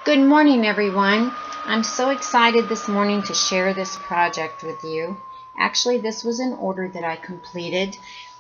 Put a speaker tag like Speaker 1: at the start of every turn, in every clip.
Speaker 1: Good morning, everyone. I'm so excited this morning to share this project with you. Actually, this was an order that I completed,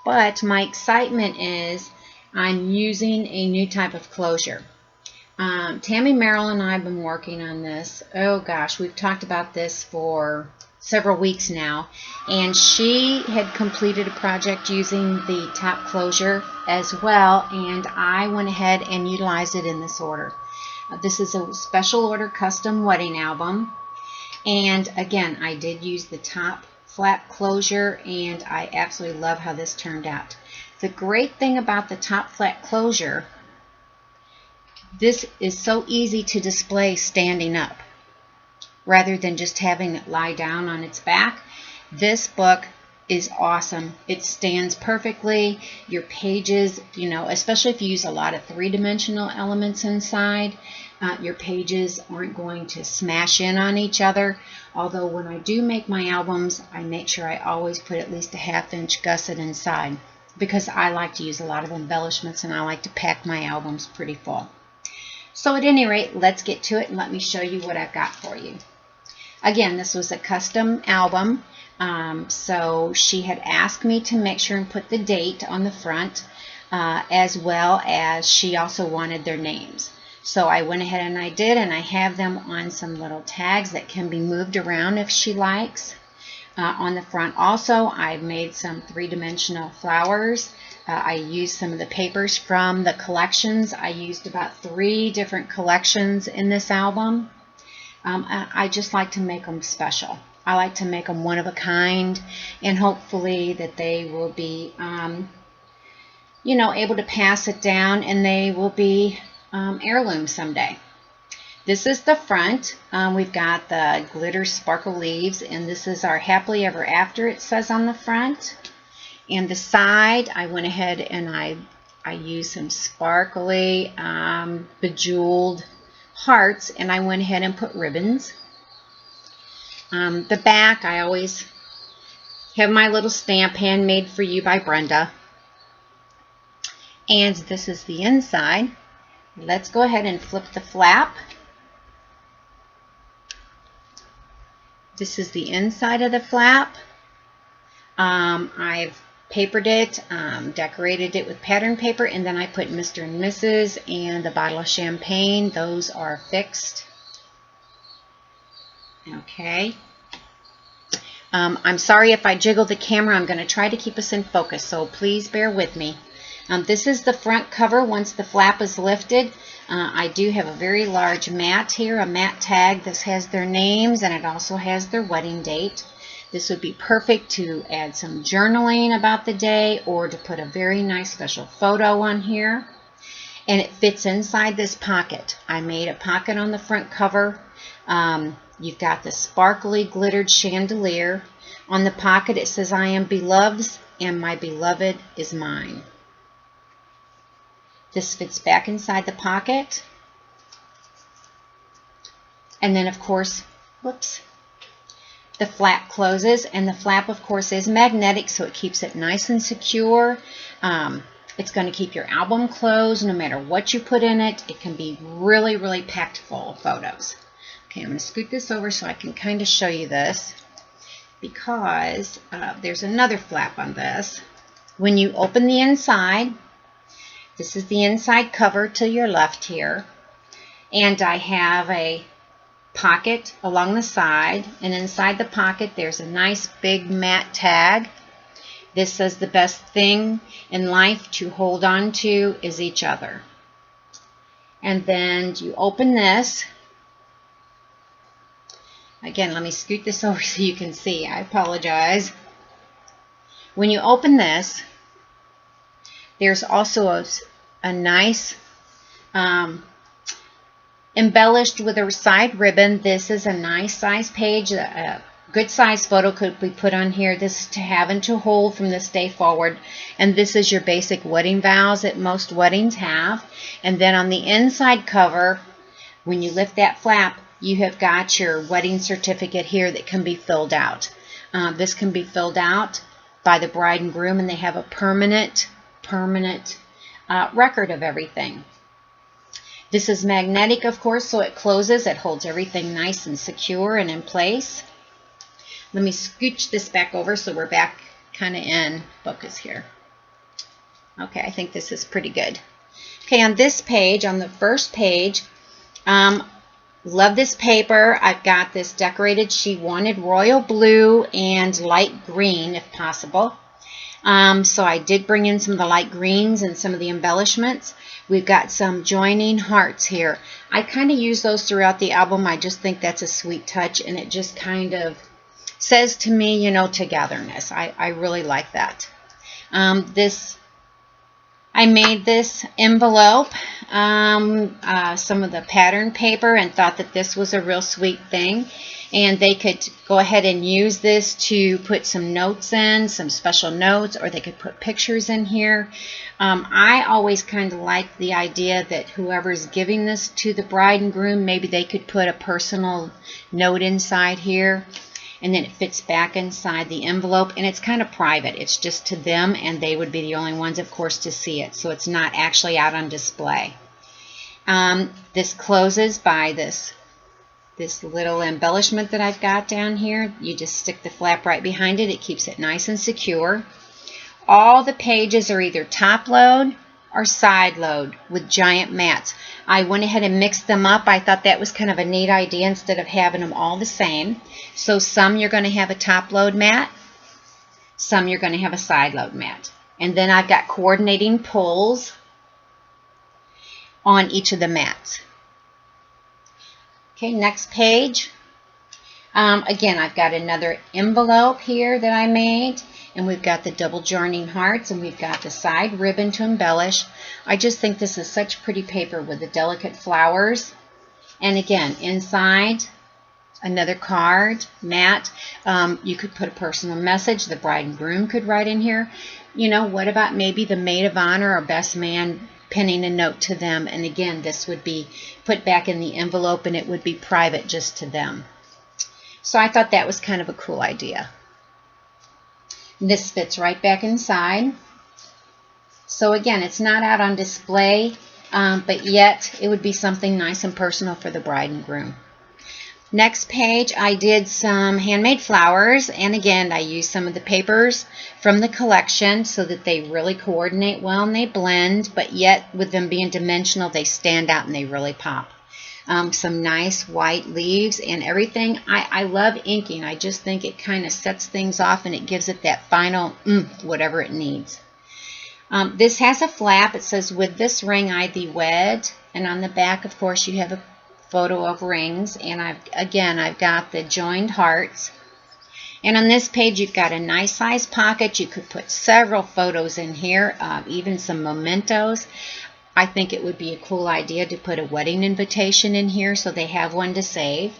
Speaker 1: but my excitement is I'm using a new type of closure. Tammy Merrill and I have been working on this. Oh gosh, we've talked about this for several weeks now, and she had completed a project using the top closure as well, and I went ahead and utilized it in this order. This is a special order custom wedding album, and again, I did use the top flap closure, and I absolutely love how this turned out. The great thing about the top flap closure, this is so easy to display standing up rather than just having it lie down on its back. This book is awesome. It stands perfectly. Your pages, especially if you use a lot of three-dimensional elements inside, your pages aren't going to smash in on each other. Although when I do make my albums, I make sure I always put at least a ½ inch gusset inside because I like to use a lot of embellishments and I like to pack my albums pretty full. So at any rate, let's get to it and let me show you what I've got for you. Again, this was a custom album, so she had asked me to make sure and put the date on the front, as well as she also wanted their names. So I went ahead and I did, and I have them on some little tags that can be moved around if she likes. On the front also, I've made some three-dimensional flowers. I used some of the papers from the collections. I used about 3 different collections in this album. I just like to make them special. I like to make them one of a kind, and hopefully that they will be, able to pass it down, and they will be heirlooms someday. This is the front. We've got the glitter sparkle leaves, and this is our happily ever after, it says on the front. And the side, I went ahead and I used some sparkly, bejeweled hearts, and I went ahead and put ribbons. The back, I always have my little stamp, handmade for you by Brenda. And this is the inside. Let's go ahead and flip the flap. This is the inside of the flap. I've papered it, decorated it with pattern paper, and then I put Mr. and Mrs. and the bottle of champagne. Those are fixed. Okay. I'm sorry if I jiggle the camera. I'm going to try to keep us in focus, so please bear with me. This is the front cover once the flap is lifted. I do have a very large mat here, a mat tag. This has their names, and it also has their wedding date. This would be perfect to add some journaling about the day or to put a very nice special photo on here. And it fits inside this pocket. I made a pocket on the front cover. You've got the sparkly glittered chandelier. On the pocket it says, "I am beloved's and my beloved is mine." This fits back inside the pocket. And then of course, the flap closes, and the flap of course is magnetic, so it keeps it nice and secure. It's going to keep your album closed no matter what you put in it. It can be really, really packed full of photos. Okay, I'm going to scoot this over so I can kind of show you this, because there's another flap on this. When you open the inside, this is the inside cover to your left here, and I have a pocket along the side, and inside the pocket there's a nice big mat tag. This says, "The best thing in life to hold on to is each other." And then you open this. Again, let me scoot this over so you can see. I apologize. When you open this, there's also a nice embellished with a side ribbon. This is a nice size page. A good size photo could be put on here. This is to have and to hold from this day forward. And this is your basic wedding vows that most weddings have. And then on the inside cover, when you lift that flap, you have got your wedding certificate here that can be filled out. This can be filled out by the bride and groom, and they have a permanent record of everything. This is magnetic, of course, so it closes. It holds everything nice and secure and in place. Let me scooch this back over so we're back kind of in focus here. Okay, I think this is pretty good. Okay, on this page, on the first page, love this paper. I've got this decorated. She wanted royal blue and light green if possible. So I did bring in some of the light greens and some of the embellishments. We've got some joining hearts here. I kind of use those throughout the album. I just think that's a sweet touch, and it just kind of says to me, you know, togetherness. I really like that. I made this envelope, some of the pattern paper, and thought that this was a real sweet thing. And they could go ahead and use this to put some notes in, some special notes, or they could put pictures in here. I always kind of like the idea that whoever's giving this to the bride and groom, maybe they could put a personal note inside here, and then it fits back inside the envelope, and it's kind of private. It's just to them, and they would be the only ones, of course, to see it, so it's not actually out on display. This closes by this little embellishment that I've got down here. You just stick the flap right behind it. It keeps it nice and secure. All the pages are either top load or side load with giant mats. I went ahead and mixed them up. I thought that was kind of a neat idea instead of having them all the same. So some you're going to have a top load mat, some you're going to have a side load mat. And then I've got coordinating pulls on each of the mats. Okay, next page. Again, I've got another envelope here that I made, and we've got the double joining hearts, and we've got the side ribbon to embellish. I just think this is such pretty paper with the delicate flowers. And again, inside, another card, mat. You could put a personal message. The bride and groom could write in here. You know, what about maybe the maid of honor or best man penning a note to them? And again, this would be put back in the envelope, and it would be private just to them. So I thought that was kind of a cool idea. This fits right back inside. So again, it's not out on display, but yet it would be something nice and personal for the bride and groom. Next page, I did some handmade flowers, and again, I used some of the papers from the collection so that they really coordinate well and they blend, but yet with them being dimensional, they stand out and they really pop. Some nice white leaves and everything. I love inking. I just think it kind of sets things off and it gives it that final whatever it needs. This has a flap. It says, "With this ring I thee wed," and on the back, of course, you have a photo of rings, and I've got the joined hearts. And on this page, you've got a nice size pocket. You could put several photos in here, even some mementos. I think it would be a cool idea to put a wedding invitation in here so they have one to save.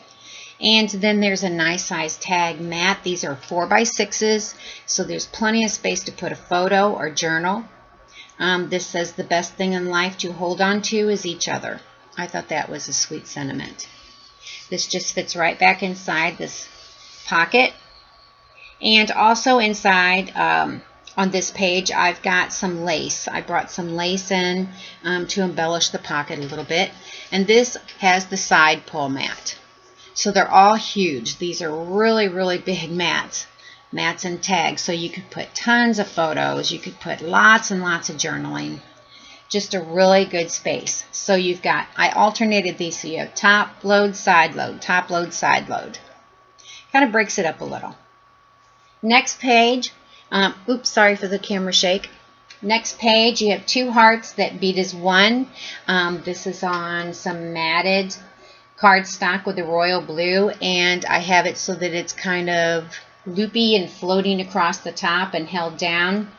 Speaker 1: And then there's a nice size tag mat. These are 4x6s, so there's plenty of space to put a photo or journal. This says, "The best thing in life to hold on to is each other." I thought that was a sweet sentiment. This just fits right back inside this pocket. And also inside, on this page, I've got some lace. I brought some lace in to embellish the pocket a little bit. And this has the side pull mat. So they're all huge. These are really, really big mats and tags. So you could put tons of photos. You could put lots and lots of journaling. Just a really good space. So you've got, I alternated these, so you have top load, side load, top load, side load. Kind of breaks it up a little. Next page, oops, sorry for the camera shake. Next page, you have two hearts that beat as one. This is on some matted cardstock with a royal blue, and I have it so that it's kind of loopy and floating across the top and held down.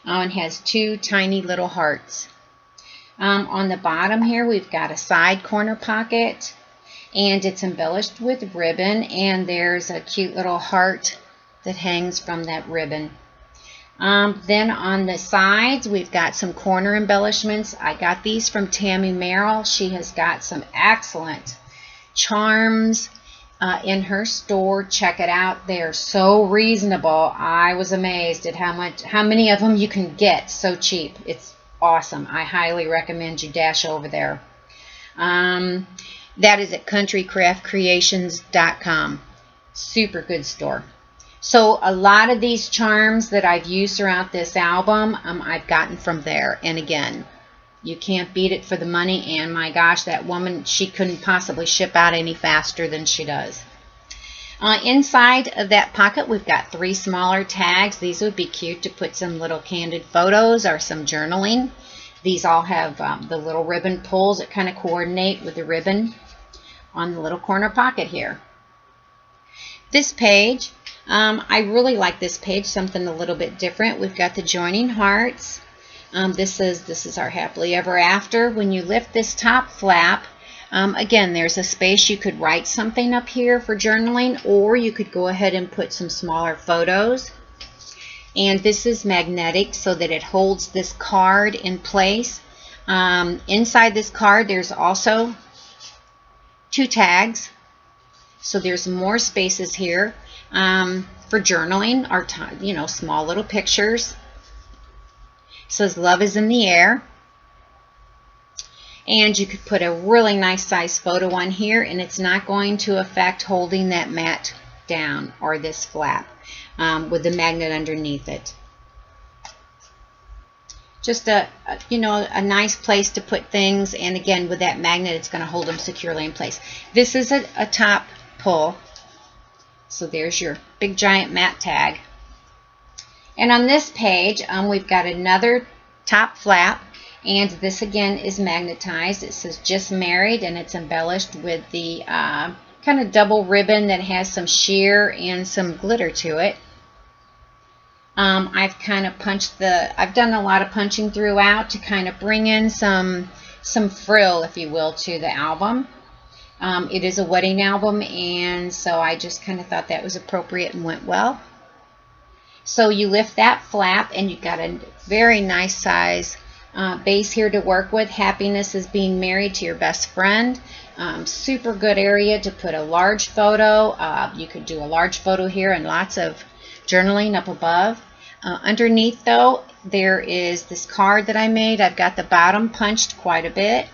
Speaker 1: And has two tiny little hearts. On the bottom here, we've got a side corner pocket, and it's embellished with ribbon, and there's a cute little heart that hangs from that ribbon. Then on the sides, we've got some corner embellishments. I got these from Tammy Merrill. She has got some excellent charms in her store. Check it out. They are so reasonable. I was amazed at how many of them you can get so cheap. It's awesome. I highly recommend you dash over there. That is at countrycraftcreations.com. Super good store. So a lot of these charms that I've used throughout this album, I've gotten from there. And again, you can't beat it for the money. And my gosh, that woman, she couldn't possibly ship out any faster than she does. Inside of that pocket, we've got 3 smaller tags. These would be cute to put some little candid photos or some journaling. These all have the little ribbon pulls that kind of coordinate with the ribbon on the little corner pocket here. This page, I really like this page, something a little bit different. We've got the joining hearts. This is our happily ever after. When you lift this top flap, again, there's a space you could write something up here for journaling, or you could go ahead and put some smaller photos. And this is magnetic so that it holds this card in place. Inside this card, there's also 2 tags. So there's more spaces here for journaling or, small little pictures. It says love is in the air. And you could put a really nice size photo on here, and it's not going to affect holding that mat down or this flap with the magnet underneath it. Just a nice place to put things, and again, with that magnet, it's going to hold them securely in place. This is a top pull. So there's your big giant mat tag. And on this page, we've got another top flap, and this again is magnetized. It says just married, and it's embellished with the kind of double ribbon that has some sheer and some glitter to it. I've kind of I've done a lot of punching throughout to kind of bring in some frill, if you will, to the album. It is a wedding album, and so I just kind of thought that was appropriate and went well. So you lift that flap, and you've got a very nice size base here to work with. Happiness is being married to your best friend. Super good area to put a large photo. You could do a large photo here and lots of journaling up above. Underneath, though, there is this card that I made. I've got the bottom punched quite a bit.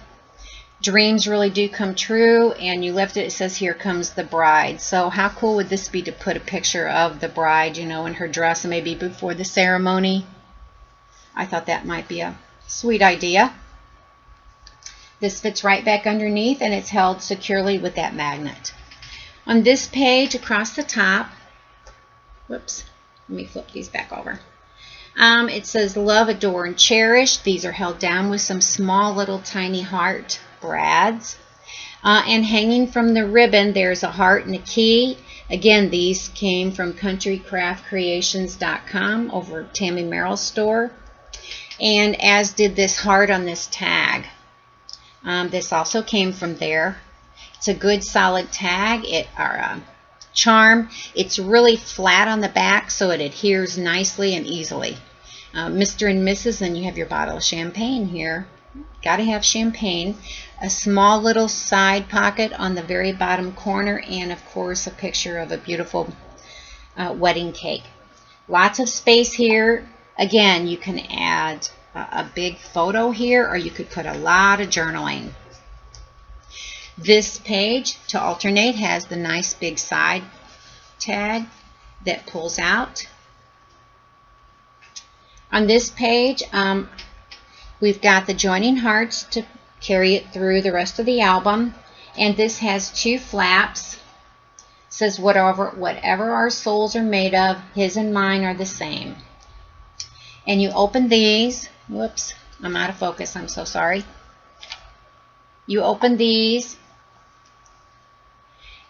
Speaker 1: Dreams really do come true, and you lift it, it says here comes the bride. So how cool would this be to put a picture of the bride, in her dress, and maybe before the ceremony? I thought that might be a sweet idea. This fits right back underneath, and it's held securely with that magnet. On this page across the top, whoops, let me flip these back over. It says love, adore, and cherish. These are held down with some small little tiny heart brads. And hanging from the ribbon, there's a heart and a key. Again, these came from countrycraftcreations.com over at Tammy Merrill's store. And as did this heart on this tag. This also came from there. It's a good solid tag. Charm. It's really flat on the back, so it adheres nicely and easily. Mr. and Mrs., and you have your bottle of champagne here. Got to have champagne. A small little side pocket on the very bottom corner, and of course a picture of a beautiful wedding cake. Lots of space here. Again, you can add a big photo here, or you could put a lot of journaling. This page, to alternate, has the nice big side tag that pulls out. On this page, we've got the joining hearts to carry it through the rest of the album. And this has 2 flaps. It says, whatever our souls are made of, his and mine are the same. And you open these. Whoops, I'm out of focus. I'm so sorry. You open these.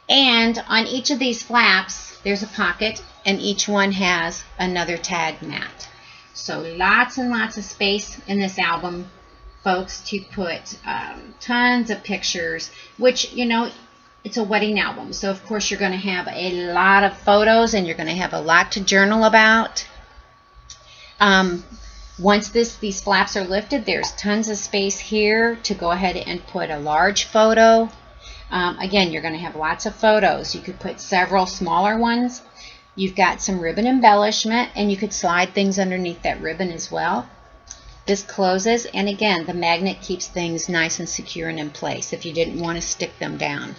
Speaker 1: And on each of these flaps, there's a pocket, and each one has another tag mat. So lots and lots of space in this album, folks, to put tons of pictures, which, it's a wedding album. So, of course, you're going to have a lot of photos, and you're going to have a lot to journal about. Once these flaps are lifted, there's tons of space here to go ahead and put a large photo. Again, you're going to have lots of photos. You could put several smaller ones. You've got some ribbon embellishment, and you could slide things underneath that ribbon as well. This closes, and again, the magnet keeps things nice and secure and in place if you didn't want to stick them down.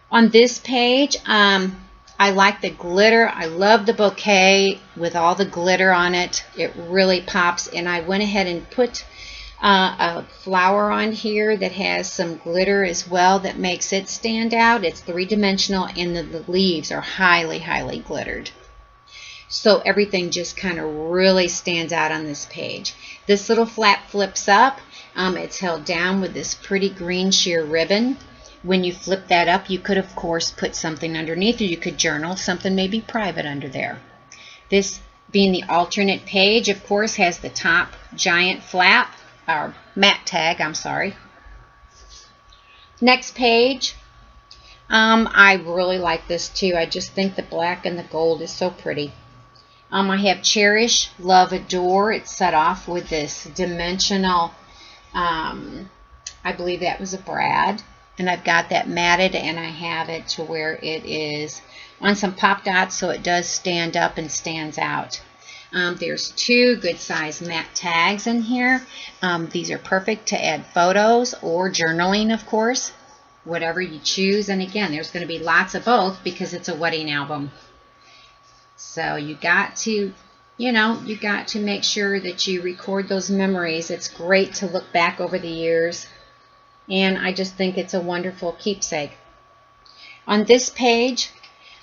Speaker 1: On this page, I like the glitter. I love the bouquet with all the glitter on it. It really pops, and I went ahead and put a flower on here that has some glitter as well that makes it stand out. It's three-dimensional, and the leaves are highly, highly glittered. So everything just kind of really stands out on this page. This little flap flips up. It's held down with this pretty green sheer ribbon. When you flip that up, you could, of course, put something underneath, or you could journal something maybe private under there. This, being the alternate page, of course, has the top giant flap, or mat tag, I'm sorry. Next page. I really like this too. I just think the black and the gold is so pretty. I have Cherish, Love, Adore. It's set off with this dimensional, I believe that was a brad. And I've got that matted, and I have it to where it is on some pop dots, so it does stand up and stands out. There's two good size mat tags in here. These are perfect to add photos or journaling, of course, whatever you choose. And again, there's going to be lots of both because it's a wedding album. So you got to, you got to make sure that you record those memories. It's great to look back over the years. And I just think it's a wonderful keepsake. On this page,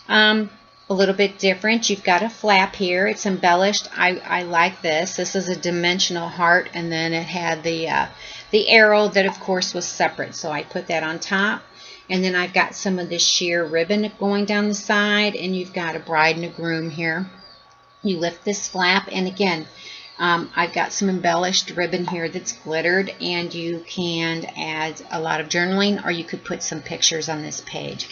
Speaker 1: a little bit different. You've got a flap here. It's embellished. I like this. This is a dimensional heart, and then it had the arrow that, of course, was separate. So I put that on top. And then I've got some of this sheer ribbon going down the side, and you've got a bride and a groom here. You lift this flap, and again, I've got some embellished ribbon here that's glittered, and you can add a lot of journaling, or you could put some pictures on this page.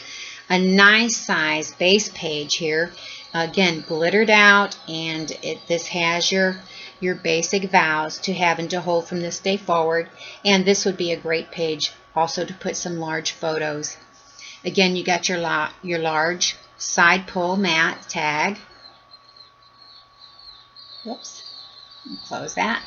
Speaker 1: A nice size base page here, again glittered out, and this has your basic vows to have and to hold from this day forward, and this would be a great page also to put some large photos. Again, you got your large side pull mat tag. Whoops. Close that.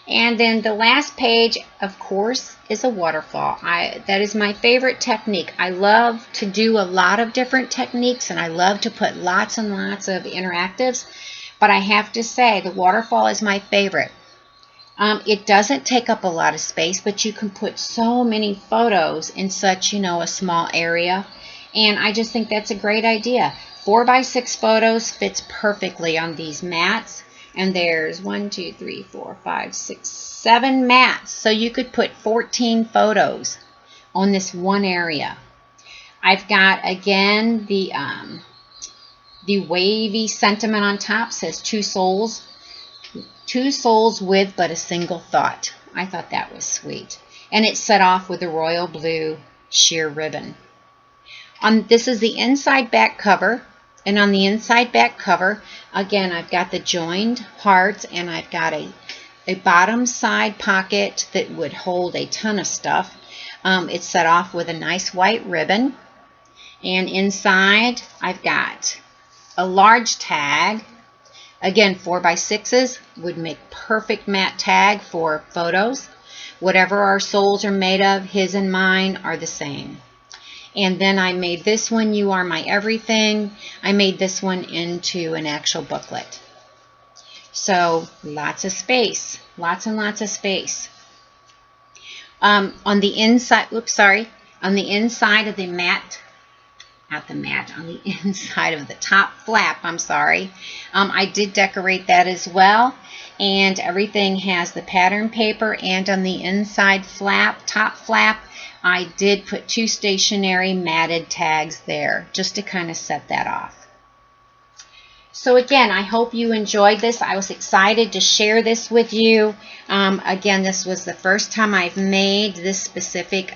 Speaker 1: And then the last page, of course, is a waterfall. That is my favorite technique. I love to do a lot of different techniques, and I love to put lots and lots of interactives, but I have to say the waterfall is my favorite. It doesn't take up a lot of space, but you can put so many photos in such, a small area, and I just think that's a great idea. 4x6 photos fits perfectly on these mats. And there's 1, 2, 3, 4, 5, 6, 7 mats. So you could put 14 photos on this one area. I've got, again, the wavy sentiment on top says two souls with but a single thought. I thought that was sweet. And it's set off with a royal blue sheer ribbon. This is the inside back cover. And on the inside back cover, again, I've got the joined hearts, and I've got a bottom side pocket that would hold a ton of stuff. It's set off with a nice white ribbon. And inside, I've got a large tag. Again, 4x6s would make perfect mat tag for photos. Whatever our souls are made of, his and mine are the same. And then I made this one, You Are My Everything. I made this one into an actual booklet. So lots of space, lots and lots of space. On the inside, on the inside of the mat, on the inside of the top flap, I did decorate that as well. And everything has the pattern paper, and on the inside flap, top flap, I did put two stationary matted tags there just to kind of set that off. So again, I hope you enjoyed this. I was excited to share this with you. Again, this was the first time I've made this specific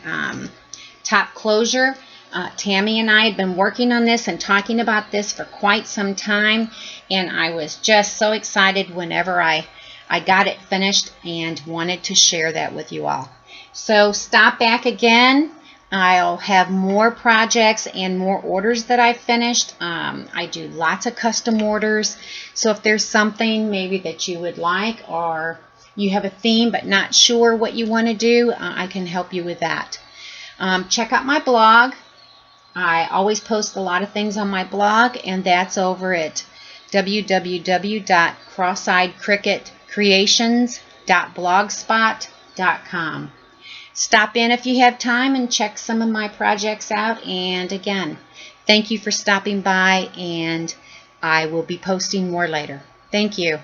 Speaker 1: top closure. Tammy and I had been working on this and talking about this for quite some time, and I was just so excited whenever I got it finished and wanted to share that with you all. So stop back again I'll have more projects and more orders that I've finished. I do lots of custom orders. So if there's something maybe that you would like, or you have a theme but not sure what you want to do, I can help you with that. Check out my blog. I always post a lot of things on my blog, and that's over at www.cross-eyedcricketcreations.blogspot.com. Stop in if you have time and check some of my projects out. And again, thank you for stopping by, and I will be posting more later. Thank you.